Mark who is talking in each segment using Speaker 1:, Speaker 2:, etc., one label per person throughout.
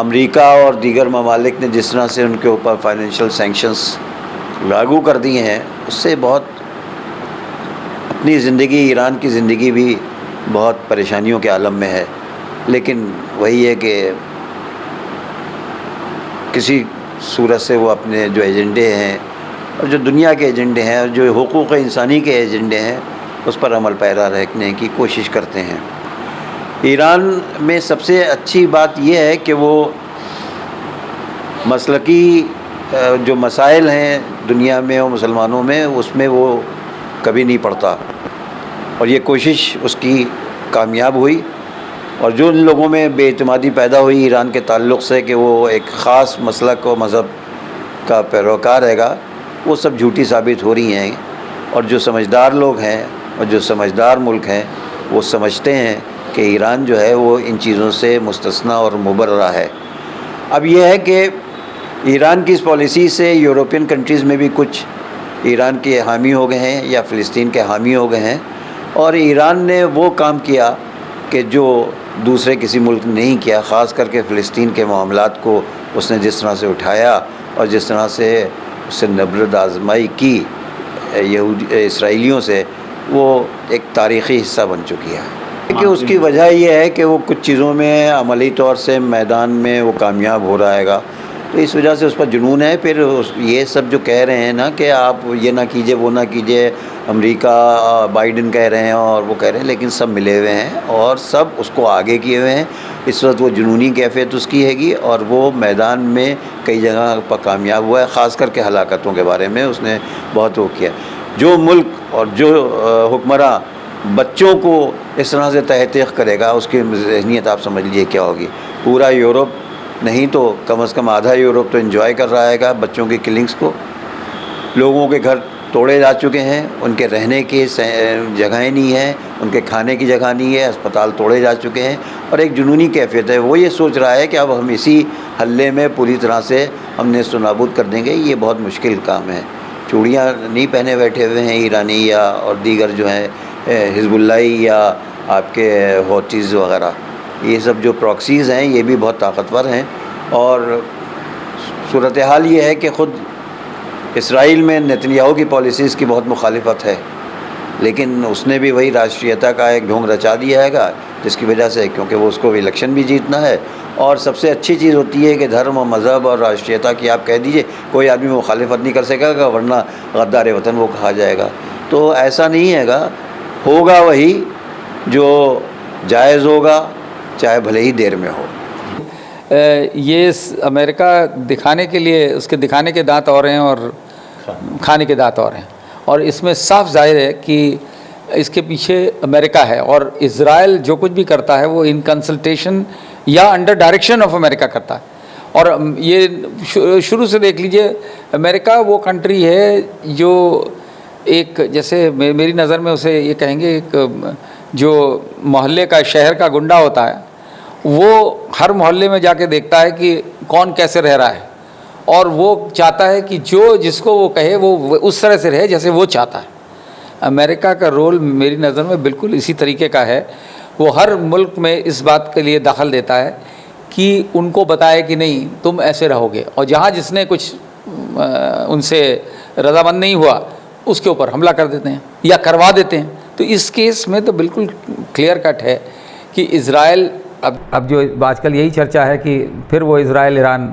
Speaker 1: امریکہ اور دیگر ممالک نے جس طرح سے ان کے اوپر فائنینشیل سینکشنز لاگو کر دی ہیں، اس سے بہت اپنی زندگی، ایران کی زندگی بھی بہت پریشانیوں کے عالم میں ہے. لیکن وہی ہے کہ کسی صورت سے وہ اپنے جو ایجنڈے ہیں اور جو دنیا کے ایجنڈے ہیں اور جو حقوق انسانی کے ایجنڈے ہیں اس پر عمل پیرا رکھنے کی کوشش کرتے ہیں. ایران میں سب سے اچھی بات یہ ہے کہ وہ مسلکی جو مسائل ہیں دنیا میں اور مسلمانوں میں، اس میں وہ کبھی نہیں پڑتا، اور یہ کوشش اس کی کامیاب ہوئی. اور جو ان لوگوں میں بے اعتمادی پیدا ہوئی ایران کے تعلق سے کہ وہ ایک خاص مسلک و مذہب کا پیروکار رہے گا، وہ سب جھوٹی ثابت ہو رہی ہیں. اور جو سمجھدار لوگ ہیں اور جو سمجھدار ملک ہیں وہ سمجھتے ہیں کہ ایران جو ہے وہ ان چیزوں سے مستثنی اور مبرہ ہے. اب یہ ہے کہ ایران کی اس پالیسی سے یورپین کنٹریز میں بھی کچھ ایران کے حامی ہو گئے ہیں یا فلسطین کے حامی ہو گئے ہیں، اور ایران نے وہ کام کیا کہ جو دوسرے کسی ملک نے نہیں کیا. خاص کر کے فلسطین کے معاملات کو اس نے جس طرح سے اٹھایا اور جس طرح سے اس سے نبرد آزمائی کی اسرائیلیوں سے، وہ ایک تاریخی حصہ بن چکی ہے. کہ اس کی وجہ یہ ہے کہ وہ کچھ چیزوں میں عملی طور سے میدان میں وہ کامیاب ہو رہا ہے، تو اس وجہ سے اس پر جنون ہے. پھر یہ سب جو کہہ رہے ہیں نا کہ آپ یہ نہ کیجئے وہ نہ کیجئے، امریکہ بائیڈن کہہ رہے ہیں اور وہ کہہ رہے ہیں، لیکن سب ملے ہوئے ہیں اور سب اس کو آگے کیے ہوئے ہیں. اس وقت وہ جنونی کیفیت اس کی ہے گی، اور وہ میدان میں کئی جگہ پر کامیاب ہوا ہے. خاص کر کے ہلاکتوں کے بارے میں اس نے بہت وہ کیا. جو ملک اور جو حکمراں بچوں کو اس طرح سے تحقیق کرے گا، اس کی ذہنیت آپ سمجھ لیجیے کیا ہوگی. پورا یورپ نہیں تو کم از کم آدھا یورپ تو انجوائے کر رہا ہے گا بچوں کی کلنگز کو. لوگوں کے گھر توڑے جا چکے ہیں، ان کے رہنے کی جگہیں نہیں ہیں، ان کے کھانے کی جگہ نہیں ہے، اسپتال توڑے جا چکے ہیں، اور ایک جنونی کیفیت ہے. وہ یہ سوچ رہا ہے کہ اب ہم اسی حلے میں پوری طرح سے ہم نیست و نابود کر دیں گے. یہ بہت مشکل کام ہے. چوڑیاں نہیں پہنے بیٹھے ہوئے ہیں ایرانی یا اور دیگر جو ہیں حزب اللہ یا آپ کے ہوتیز وغیرہ، یہ سب جو پراکسیز ہیں یہ بھی بہت طاقتور ہیں. اور صورتحال یہ ہے کہ خود اسرائیل میں نتنیاہو کی پالیسیز کی بہت مخالفت ہے، لیکن اس نے بھی وہی راشٹریتا کا ایک ڈھونگ رچا دیا ہے گا، جس کی وجہ سے کیونکہ وہ اس کو الیکشن بھی جیتنا ہے. اور سب سے اچھی چیز ہوتی ہے کہ دھرم و مذہب اور راشٹریتا کی آپ کہہ دیجئے، کوئی آدمی مخالفت نہیں کر سکے گا، ورنہ غدار وطن وہ کہا جائے گا. تو ایسا نہیں ہے گا، ہوگا وہی جو جائز ہوگا، چاہے بھلے ہی دیر میں ہو.
Speaker 2: یہ امریکہ دکھانے کے لیے اس کے دکھانے کے دانت اور ہیں اور کھانے کے دانت اور ہیں، اور اس میں صاف ظاہر ہے کہ اس کے پیچھے امریکہ ہے. اور اسرائیل جو کچھ بھی کرتا ہے وہ ان کنسلٹیشن یا انڈر ڈائریکشن آف امریکہ کرتا ہے. اور یہ شروع سے دیکھ لیجئے، امریکہ وہ کنٹری ہے جو ایک جیسے میری نظر میں اسے یہ کہیں گے ایک جو محلے کا شہر کا گنڈا ہوتا ہے، وہ ہر محلے میں جا کے دیکھتا ہے کہ کون کیسے رہ رہا ہے، اور وہ چاہتا ہے کہ جو جس کو وہ کہے وہ اس طرح سے رہے جیسے وہ چاہتا ہے. امریکہ کا رول میری نظر میں بالکل اسی طریقے کا ہے. وہ ہر ملک میں اس بات کے لیے دخل دیتا ہے کہ ان کو بتائے کہ نہیں تم ایسے رہو گے، اور جہاں جس نے کچھ ان سے رضامند نہیں ہوا اس کے اوپر حملہ کر دیتے ہیں یا کروا دیتے ہیں. تو اس کیس میں تو بالکل کلیئر کٹ ہے کہ اسرائیل اب جو آج کل یہی چرچا ہے کہ پھر وہ اسرائیل ایران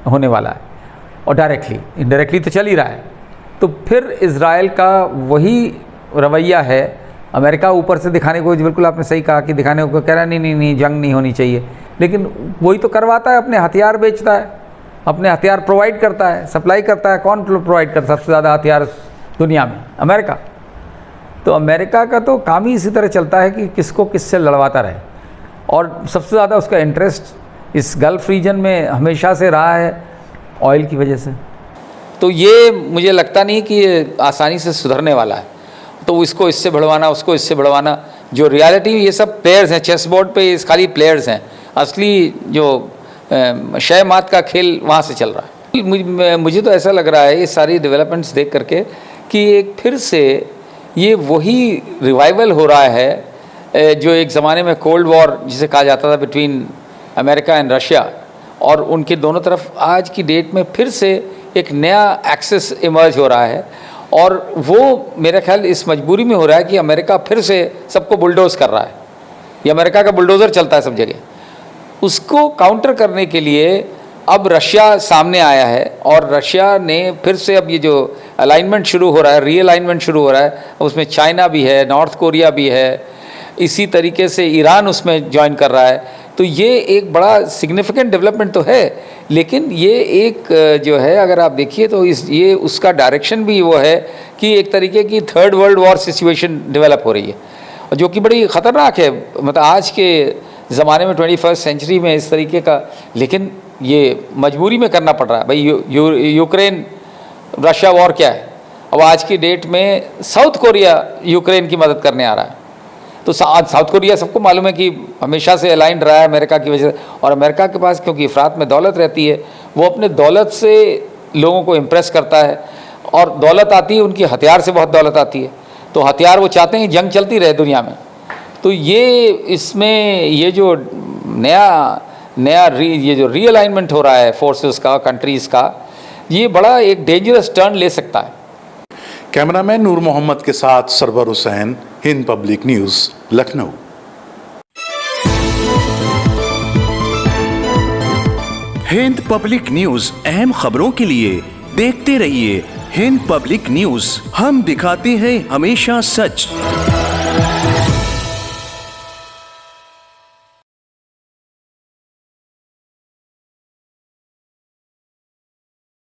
Speaker 2: ہونے والا ہے، اور ڈائریکٹلی انڈائریکٹلی تو چل ہی رہا ہے. تو پھر اسرائیل کا وہی رویہ ہے امریکہ اوپر سے دکھانے کو، بالکل آپ نے صحیح کہا کہ دکھانے کو کہہ رہا ہے نہیں جنگ نہیں ہونی چاہیے، لیکن وہی تو کرواتا ہے، اپنے ہتھیار بیچتا ہے، اپنے ہتھیار پرووائڈ کرتا ہے، سپلائی کرتا ہے. کون پرووائڈ کرتا ہے سب سے زیادہ ہتھیار دنیا میں؟ امریکہ. تو امریکہ کا تو کام ہی اسی طرح چلتا ہے کہ کس کو کس سے لڑواتا رہے، اور سب سے زیادہ اس کا انٹرسٹ اس گلف ریجن میں ہمیشہ سے رہا ہے آئل کی وجہ سے. تو یہ مجھے لگتا نہیں کہ یہ آسانی سے سدھرنے والا ہے. تو اس کو اس سے بڑھوانا، اس کو اس سے بڑھوانا، جو ریالٹی یہ سب پلیئرز ہیں چیس بورڈ پہ، یہ خالی پلیئرز ہیں. اصلی جو شے مات کا کھیل وہاں سے چل رہا ہے. مجھے تو ایسا لگ رہا ہے یہ ساری ڈیولپمنٹس دیکھ کر کے کہ ایک پھر سے یہ وہی ریوائول ہو رہا ہے جو ایک زمانے میں کولڈ وار جسے کہا جاتا تھا بٹوین امریکہ اینڈ رشیا، اور ان کے دونوں طرف آج کی ڈیٹ میں پھر سے ایک نیا ایکسس ایمرج ہو رہا ہے، اور وہ میرا خیال اس مجبوری میں ہو رہا ہے کہ امریکہ پھر سے سب کو بلڈوز کر رہا ہے، یہ امریکہ کا بلڈوزر چلتا ہے سب جگہ. اس کو کاؤنٹر کرنے کے لیے اب رشیا سامنے آیا ہے، اور رشیا نے پھر سے اب یہ جو الائنمنٹ شروع ہو رہا ہے، ری الائنمنٹ شروع ہو رہا ہے، اس میں چائنا بھی ہے، نارتھ کوریا بھی ہے، اسی طریقے سے ایران اس میں جوائن کر رہا ہے. تو یہ ایک بڑا سگنیفیکنٹ ڈیولپمنٹ تو ہے، لیکن یہ ایک جو ہے اگر آپ دیکھیے تو یہ اس کا ڈائریکشن بھی وہ ہے کہ ایک طریقے کی third world war situation develop ہو رہی ہے، جو کہ بڑی خطرناک ہے. مطلب آج کے زمانے میں 21 سینچری میں اس طریقے کا، لیکن یہ مجبوری میں کرنا پڑ رہا ہے. بھائی یوکرین رشیا وار کیا ہے، اب آج کی ڈیٹ میں ساؤتھ کوریا یوکرین کی مدد کرنے آ رہا ہے. تو ساؤتھ کوریا سب کو معلوم ہے کہ ہمیشہ سے الائنڈ رہا ہے امریکہ کی وجہ سے، اور امریکہ کے پاس کیونکہ افراط میں دولت رہتی ہے، وہ اپنے دولت سے لوگوں کو امپریس کرتا ہے، اور دولت آتی ہے ان کی ہتھیار سے بہت دولت آتی ہے، تو ہتھیار وہ چاہتے ہیں جنگ چلتی رہے دنیا میں. تو یہ اس میں یہ جو نیا یہ جو ری الائنمنٹ ہو رہا ہے فورسز کا، کنٹریز کا، یہ بڑا ایک ڈینجرس ٹرن لے سکتا ہے.
Speaker 3: کیمرہ مین نور محمد کے ساتھ سرور حسین، ہند پبلک نیوز، لکھنؤ.
Speaker 4: ہند پبلک نیوز اہم خبروں کے لیے دیکھتے رہیے ہند پبلک نیوز. ہم دکھاتے ہیں ہمیشہ سچ.